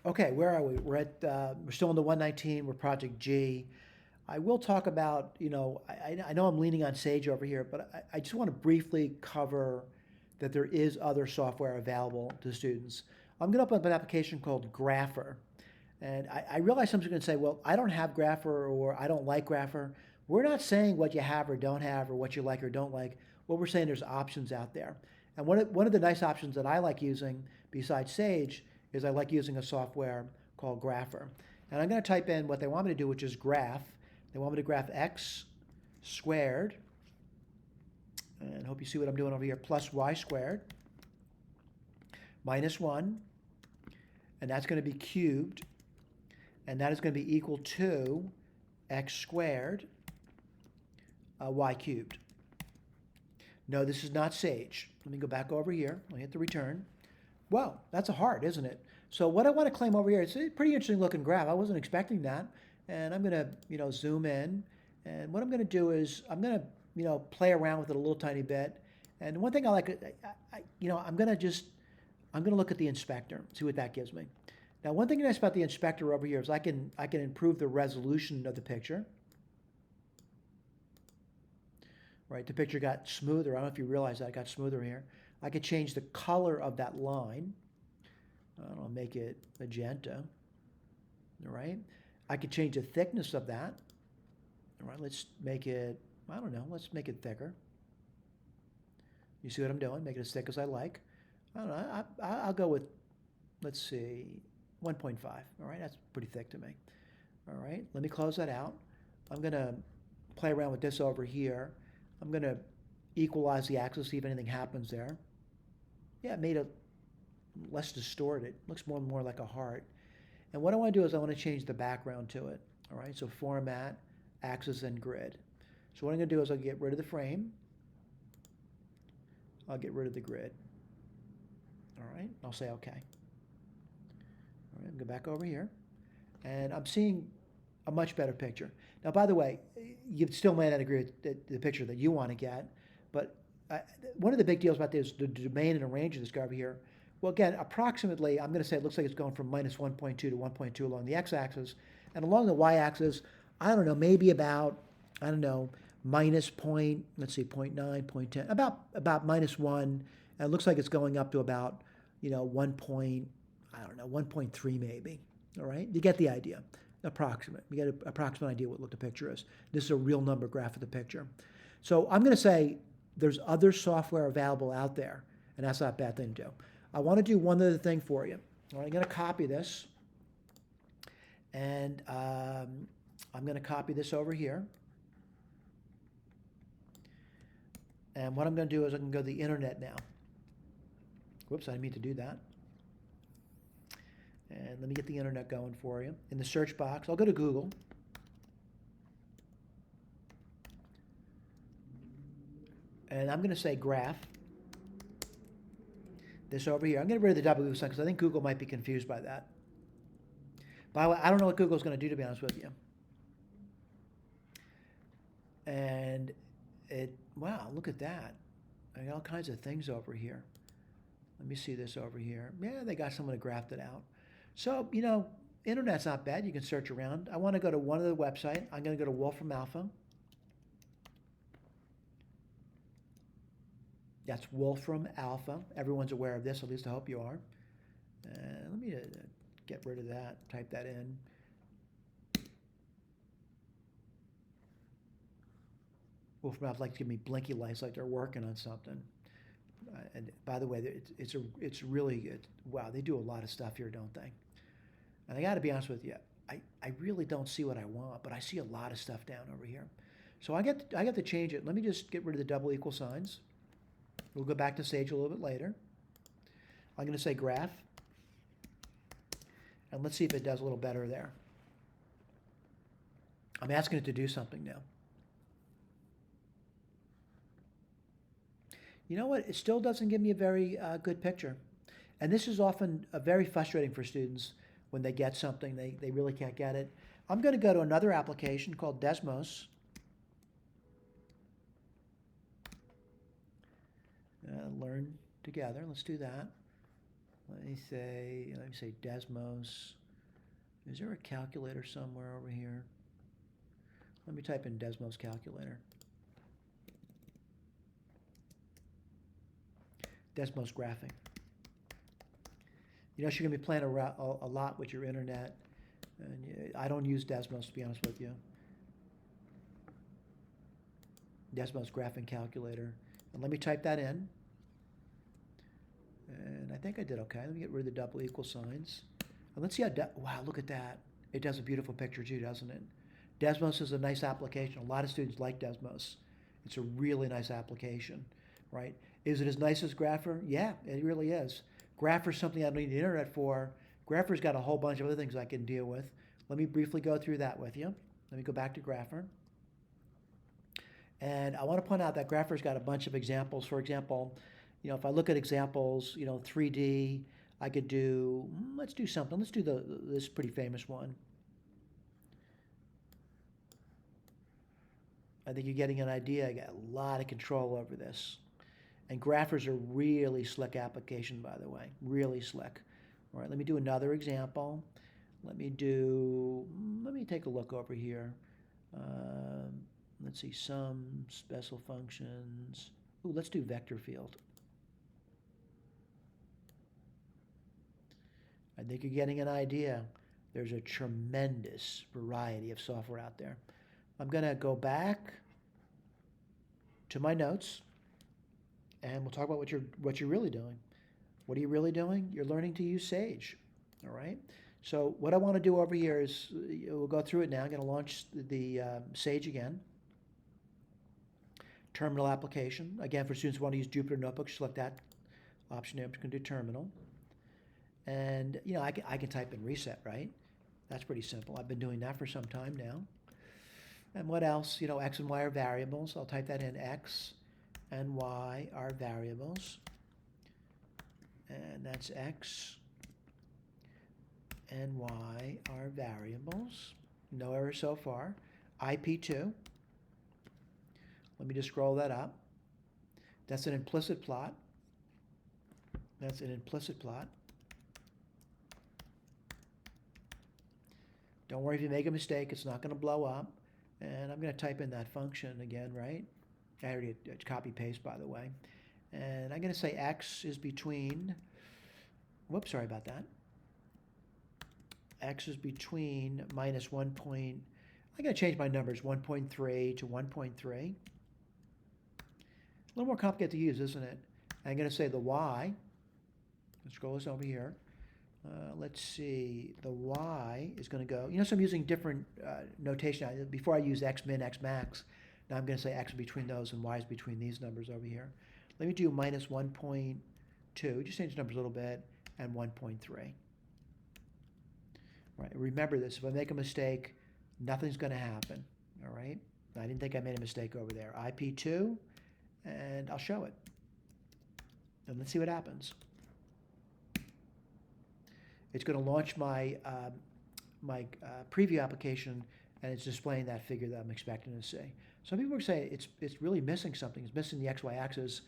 Okay, where are we? We're still in the 119. We're Project G. I will talk about, I know I'm leaning on Sage over here, but I just want to briefly cover that there is other software available to students. I'm going to open up an application called Grapher. And I realize someone's going to say, well, I don't have Grapher or I don't like Grapher. We're not saying what you have or don't have or what you like or don't like. What we're saying there's options out there. And one of the nice options that I like using besides Sage is I like using a software called Grapher. And I'm going to type in what they want me to do, which is graph. They want me to graph x squared, and hope you see what I'm doing over here, plus y squared minus 1, and that's going to be cubed, and that is going to be equal to x squared y cubed. No, this is not Sage. Let me go back over here. I'll hit the return. Well, that's a heart, isn't it? So what I want to claim over here, it's a pretty interesting looking graph. I wasn't expecting that. And I'm going to, zoom in. And what I'm going to do is I'm going to, play around with it a little tiny bit. And one thing I like, I'm going to look at the inspector, see what that gives me. Now, one thing nice about the inspector over here is I can improve the resolution of the picture. Right, the picture got smoother. I don't know if you realize that it got smoother here. I could change the color of that line. I don't know, make it magenta. All right. I could change the thickness of that. All right, let's make it, I don't know, let's make it thicker. You see what I'm doing? Make it as thick as I like. I don't know, I'll go with, let's see, 1.5. All right, that's pretty thick to me. All right, let me close that out. I'm going to play around with this over here. I'm going to equalize the axis, see if anything happens there. Yeah, it made it less distorted. Looks more and more like a heart. And what I want to do is I want to change the background to it. All right, so format, axis, and grid. So what I'm going to do is I'll get rid of the frame. I'll get rid of the grid. All right, I'll say OK. All right, I'll go back over here. And I'm seeing a much better picture. Now, by the way, you still may not agree with the picture that you want to get, but one of the big deals about this, the domain and the range of this guy over here, well, again, approximately, I'm going to say it looks like it's going from minus 1.2 to 1.2 along the x-axis, and along the y-axis, I don't know, maybe about, I don't know, minus point, let's see, 0.9, 0.10, about minus 1, and it looks like it's going up to about, 1 point, I don't know, 1.3 maybe, all right? You get the idea. Approximate. You get an approximate idea what the picture is. This is a real number graph of the picture. So I'm going to say there's other software available out there, and that's not a bad thing to do. I want to do one other thing for you. All right, I'm going to copy this, and I'm going to copy this over here. And what I'm going to do is I'm going to go to the internet now. Whoops, I didn't mean to do that. And let me get the internet going for you. In the search box, I'll go to Google. And I'm going to say graph. This over here. I'm getting rid of the W sign because I think Google might be confused by that. By the way, I don't know what Google's going to do, to be honest with you. And wow, look at that. I got all kinds of things over here. Let me see this over here. Yeah, they got someone to graph it out. So, internet's not bad. You can search around. I want to go to one of the website. I'm going to go to Wolfram Alpha. That's Wolfram Alpha. Everyone's aware of this, at least I hope you are. Let me get rid of that, type that in. Wolfram Alpha likes to give me blinky lights like they're working on something. And by the way, it's really, wow, they do a lot of stuff here, don't they? And I got to be honest with you, I really don't see what I want, but I see a lot of stuff down over here. So I get to change it. Let me just get rid of the double equal signs. We'll go back to Sage a little bit later. I'm going to say graph. And let's see if it does a little better there. I'm asking it to do something now. You know what? It still doesn't give me a very good picture. And this is often very frustrating for students when they get something, they really can't get it. I'm going to go to another application called Desmos. Learn together. Let's do that. Let me say Desmos. Is there a calculator somewhere over here? Let me type in Desmos calculator. Desmos graphing. You're going to be playing a lot with your internet. And I don't use Desmos, to be honest with you. Desmos graphing calculator. And let me type that in. And I think I did okay. Let me get rid of the double equal signs. And let's see how, wow, look at that. It does a beautiful picture too, doesn't it? Desmos is a nice application. A lot of students like Desmos. It's a really nice application, right? Is it as nice as Grapher? Yeah, it really is. Grapher is something I don't need the internet for. Grapher's got a whole bunch of other things I can deal with. Let me briefly go through that with you. Let me go back to Grapher. And I want to point out that Grapher's got a bunch of examples. For example, if I look at examples, 3D, I could do, let's do something. Let's do this pretty famous one. I think you're getting an idea. I got a lot of control over this. And Grapher's a really slick application, by the way, really slick. All right, let me do another example. Let me take a look over here. Let's see, some special functions. Ooh, let's do vector field. I think you're getting an idea. There's a tremendous variety of software out there. I'm going to go back to my notes, and we'll talk about what you're really doing. What are you really doing? You're learning to use Sage, all right? So what I want to do over here is, we'll go through it now. I'm going to launch the Sage again. Terminal application. Again, for students who want to use Jupyter Notebook, select that option there. I'm just going to do terminal. And, I can type in reset, right? That's pretty simple. I've been doing that for some time now. And what else? X and Y are variables. I'll type that in. X and Y are variables. And that's X and Y are variables. No error so far. IP2. Let me just scroll that up. That's an implicit plot. That's an implicit plot. Don't worry if you make a mistake, it's not going to blow up. And I'm going to type in that function again, right? I already copy paste, by the way. And I'm going to say X is between, whoops, sorry about that. X is between minus 1 point, I'm going to change my numbers, 1.3 to 1.3. A little more complicated to use, isn't it? I'm going to say the Y, let's scroll this over here. Let's see, the Y is going to go, so I'm using different notation. Before I used X min, X max. Now I'm going to say X is between those and Y is between these numbers over here. Let me do minus 1.2, just change the numbers a little bit, and 1.3. Right, remember this, if I make a mistake, nothing's going to happen, all right? I didn't think I made a mistake over there. IP2, and I'll show it. And let's see what happens. It's going to launch my preview application, and it's displaying that figure that I'm expecting to see. Some people are saying it's really missing something. It's missing the XY axis.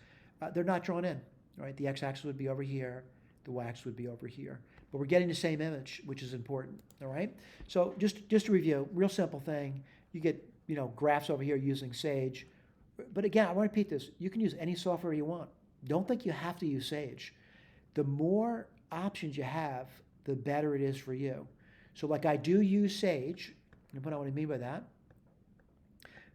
They're not drawn in, right? The X axis would be over here. The Y axis would be over here. But we're getting the same image, which is important, all right? So just to review, real simple thing. You get, graphs over here using Sage. But again, I want to repeat this. You can use any software you want. Don't think you have to use Sage. The more options you have, the better it is for you. So like I do use Sage, and what I mean by that,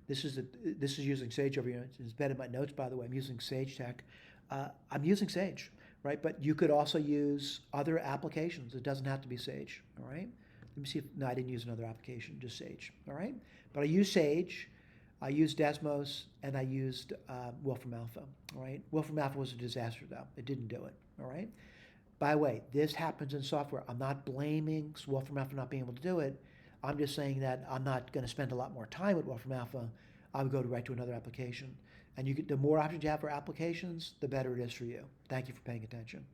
this is using Sage over here. It's embedded in my notes, by the way. I'm using Sage Tech. I'm using Sage, right? But you could also use other applications. It doesn't have to be Sage, all right? Let me see if, no, I didn't use another application, just Sage, all right? But I used Sage, I used Desmos, and I used Wolfram Alpha, all right? Wolfram Alpha was a disaster, though. It didn't do it, all right? By the way, this happens in software. I'm not blaming Wolfram Alpha for not being able to do it. I'm just saying that I'm not going to spend a lot more time with Wolfram Alpha. I would go right to another application. And the more options you have for applications, the better it is for you. Thank you for paying attention.